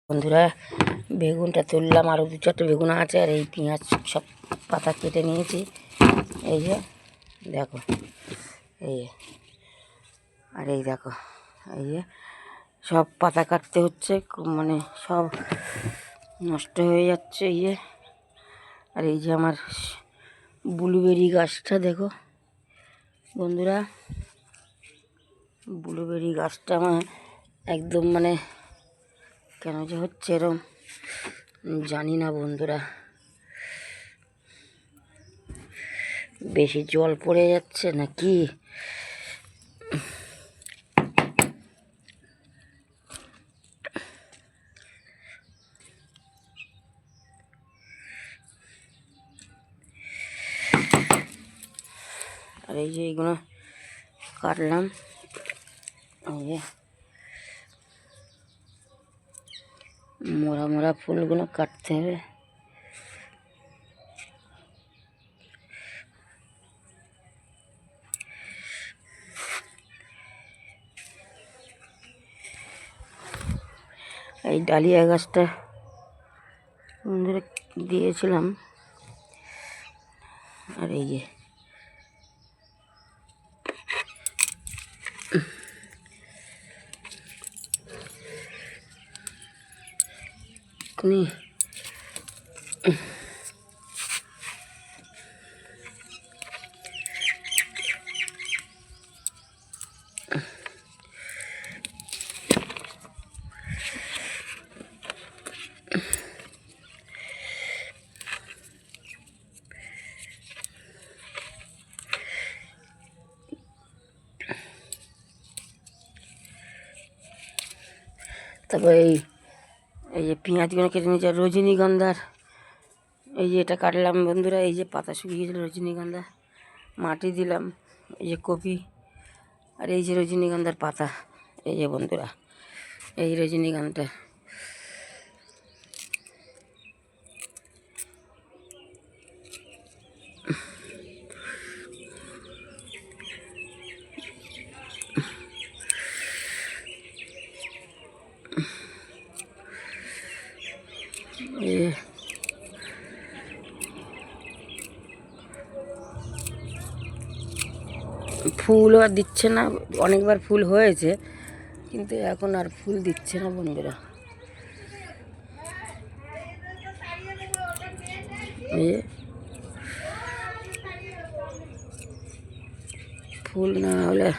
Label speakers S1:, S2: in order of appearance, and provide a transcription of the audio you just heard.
S1: বন্ধুরা বেগুনটা তুললাম, আরও 2-4টে বেগুন আছে, আর এই পেঁয়াজ সব পাতা কেটে নিয়েছি। এই যে দেখো, এই আর এই দেখো, এই যে সব পাতা কাটতে হচ্ছে, মানে সব নষ্ট হয়ে যাচ্ছে। এই যে, আর এই যে আমার ব্লুবেরি গাছটা দেখো বন্ধুরা, ব্লুবেরি গাছটা আমার একদম মানে কেন যে হচ্ছে এরম জানি না বন্ধুরা, বেশি জল পড়ে যাচ্ছে নাকি। আর এই যে এইগুলো কাটলাম, এই যে মোড়া মোড়া ফুলগুলো কাটতে হবে। এই ডালিয়া গাছটা বন্ধুরা দিয়েছিলাম, আর এই যে তারপরে এই যে পেঁয়াজগুলো কেটে নিয়েছে, রজনীগন্ধার এই যে এটা কাটলাম বন্ধুরা। এই যে পাতা শুকিয়ে গেছিলো রজনীগন্ধা, মাটি দিলাম। এই যে কপি, আর এই যে রজনীগন্ধার পাতা, এই যে বন্ধুরা এই রজনীগন্ধা। ফুলও আর দিচ্ছে না, অনেকবার ফুল হয়েছে কিন্তু এখন আর ফুল দিচ্ছে না বন্ধুরা। ফুল না হলে